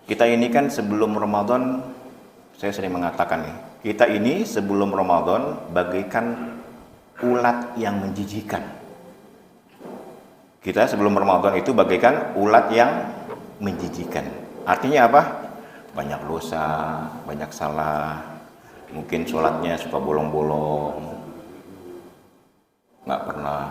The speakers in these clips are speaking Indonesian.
Kita ini kan sebelum Ramadan, saya sering mengatakan nih, kita ini sebelum Ramadan bagaikan ulat yang menjijikan. Kita sebelum Ramadan itu bagaikan ulat yang menjijikan. Artinya apa? Banyak dosa, banyak salah, mungkin sholatnya suka bolong-bolong, nggak pernah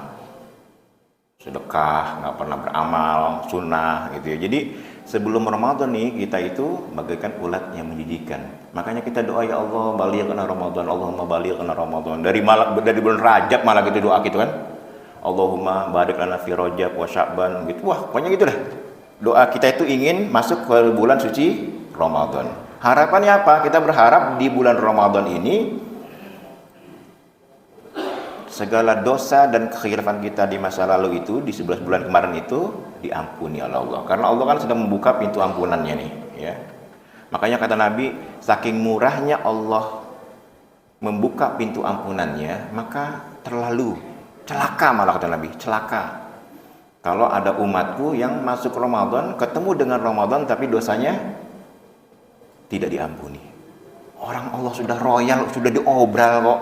sedekah, nggak pernah beramal sunnah gitu ya. Jadi sebelum Ramadan nih kita itu bagaikan ulat yang menjijikan. Makanya kita doa, ya Allah balighna Ramadan, Allahumma balighna Ramadan. Dari bulan Rajab malah gitu doa gitu kan. Allahumma barik lana fi Rajab wa Sya'ban gitu. Wah, pokoknya gitu dah. Doa kita itu ingin masuk ke bulan suci Ramadan. Harapannya apa? Kita berharap di bulan Ramadan ini segala dosa dan kekhilafan kita di masa lalu itu, di 11 bulan kemarin itu diampuni oleh Allah. Karena Allah kan sudah membuka pintu ampunannya nih, ya. Makanya kata Nabi, saking murahnya Allah membuka pintu ampunannya, maka terlalu celaka, malah kata Nabi, celaka kalau ada umatku yang masuk Ramadan, ketemu dengan Ramadan tapi dosanya tidak diampuni. Orang Allah sudah royal, sudah diobral kok.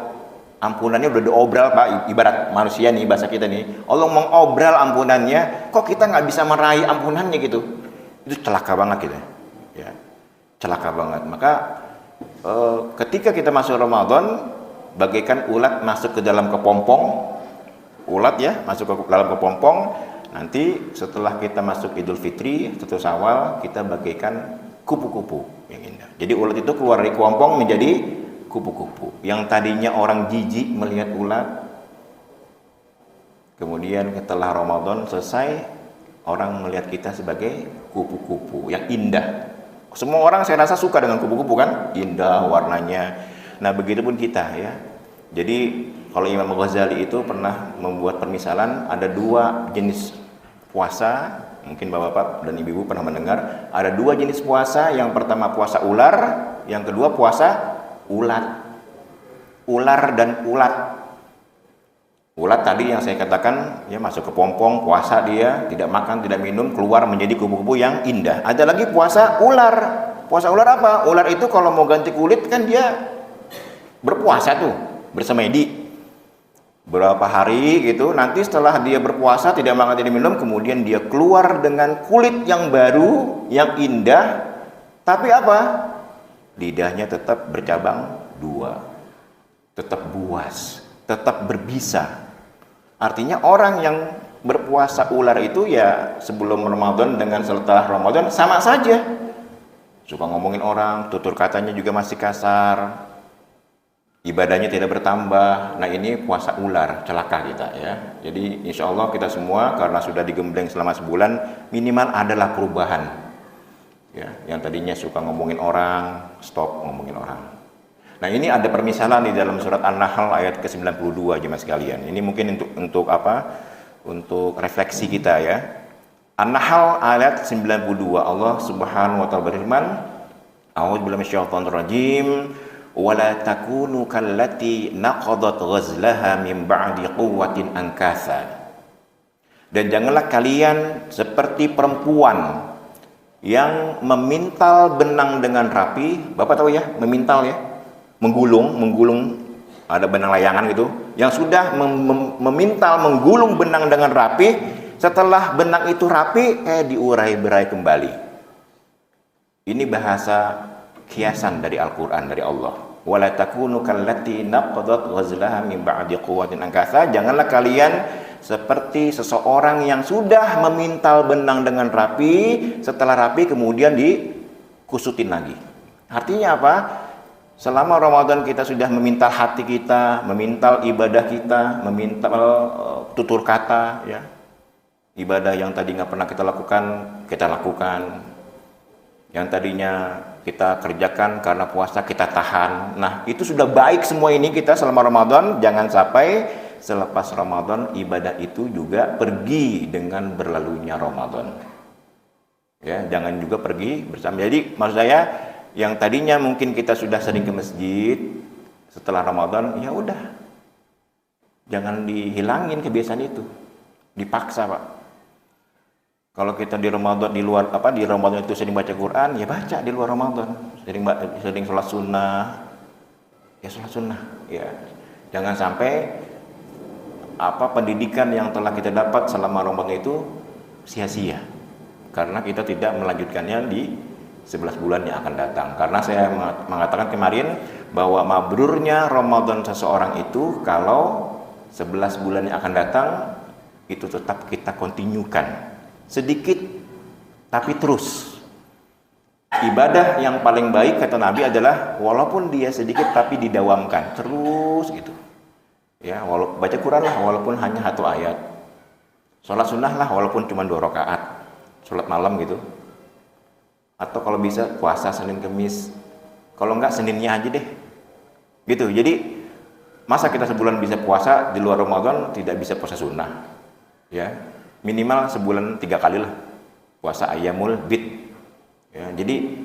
Ampunannya udah diobral Pak, ibarat manusia nih, bahasa kita nih, Allah mengobral ampunannya, kok kita nggak bisa meraih ampunannya gitu. Itu celaka banget gitu ya, celaka banget. Maka ketika kita masuk Ramadan bagaikan ulat masuk ke dalam kepompong, ulat ya masuk ke dalam kepompong. Nanti setelah kita masuk Idul Fitri, 1 Syawal, kita bagaikan kupu-kupu yang indah. Jadi ulat itu keluar dari kepompong menjadi kupu-kupu. Yang tadinya orang jijik melihat ulat, kemudian setelah Ramadan selesai, orang melihat kita sebagai kupu-kupu yang indah. Semua orang saya rasa suka dengan kupu-kupu kan, indah warnanya. Nah begitupun kita ya. Jadi kalau Imam Ghazali itu pernah membuat permisalan, ada 2 jenis puasa. Mungkin bapak-bapak dan ibu-ibu pernah mendengar, ada 2 jenis puasa. Yang pertama puasa ular, yang kedua puasa ulat. Ular dan ulat. Ulat tadi yang saya katakan ya, masuk ke pompong, puasa dia, tidak makan, tidak minum, keluar menjadi kupu-kupu yang indah. Ada lagi puasa ular. Puasa ular apa? Ular itu kalau mau ganti kulit kan dia berpuasa tuh, bersemedi berapa hari gitu. Nanti setelah dia berpuasa tidak makan tidak minum, kemudian dia keluar dengan kulit yang baru, yang indah. Tapi apa? Lidahnya tetap bercabang 2, tetap buas, tetap berbisa. Artinya orang yang berpuasa ular itu ya sebelum Ramadan dengan setelah Ramadan sama saja. Suka ngomongin orang, tutur katanya juga masih kasar, ibadahnya tidak bertambah. Nah ini puasa ular, celaka kita ya. Jadi insya Allah kita semua karena sudah digembleng selama sebulan, minimal adalah perubahan. Ya, yang tadinya suka ngomongin orang, stop ngomongin orang. Nah ini ada permisalan di dalam surat An-Nahl ayat ke-92 jemaah sekalian. Ini mungkin untuk apa? Untuk refleksi kita ya. An-Nahl ayat 92, Allah Subhanahu wa taala berfirman, A'udzubillahi minasyaitonir rajim, wa la takunu kallati naqadat ghazlaha min ba'di quwwatin ankatha. Dan janganlah kalian seperti perempuan yang memintal benang dengan rapi. Bapak tahu ya, memintal ya, menggulung, ada benang layangan gitu, yang sudah memintal, menggulung benang dengan rapi. Setelah benang itu rapi, diurai-berai kembali. Ini bahasa kiasan dari Al-Quran, dari Allah. Wala takunu kallati naqadat ghazlaha min ba'di quwwatin ankatha. Janganlah kalian seperti seseorang yang sudah memintal benang dengan rapi, setelah rapi kemudian dikusutin lagi. Artinya apa? Selama Ramadan kita sudah memintal hati kita, memintal ibadah kita, memintal tutur kata ya. Ibadah yang tadi nggak pernah kita lakukan, kita lakukan. Yang tadinya kita kerjakan karena puasa, kita tahan. Nah itu sudah baik semua ini kita selama Ramadan. Jangan sampai selepas Ramadan ibadah itu juga pergi dengan berlalunya Ramadan. Ya, jangan juga pergi bersama. Jadi maksud saya, yang tadinya mungkin kita sudah sering ke masjid, setelah Ramadan ya udah, jangan dihilangin kebiasaan itu, dipaksa Pak. Kalau kita di Ramadan, di luar apa, di Ramadan itu sering baca Quran, ya baca di luar Ramadan. Sering sholat sunnah, ya sholat sunnah. Ya, jangan sampai apa pendidikan yang telah kita dapat selama Ramadan itu sia-sia karena kita tidak melanjutkannya di 11 bulan yang akan datang. Karena saya mengatakan kemarin bahwa mabrurnya Ramadan seseorang itu kalau 11 bulan yang akan datang itu tetap kita kontinyukan sedikit tapi terus. Ibadah yang paling baik kata Nabi adalah walaupun dia sedikit tapi didawamkan terus gitu. Ya, baca Quran lah walaupun hanya 1 ayat. Sholat sunnah lah walaupun cuma 2 rakaat. Sholat malam gitu. Atau kalau bisa puasa Senin Kemis. Kalau enggak Seninnya aja deh. Gitu. Jadi masa kita sebulan bisa puasa di luar Ramadan tidak bisa puasa sunnah. Ya, minimal sebulan 3 kali lah puasa ayyamul bid. Ya, jadi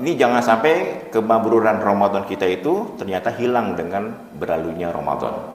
ini jangan sampai kemabruran Ramadan kita itu ternyata hilang dengan berlalunya Ramadan.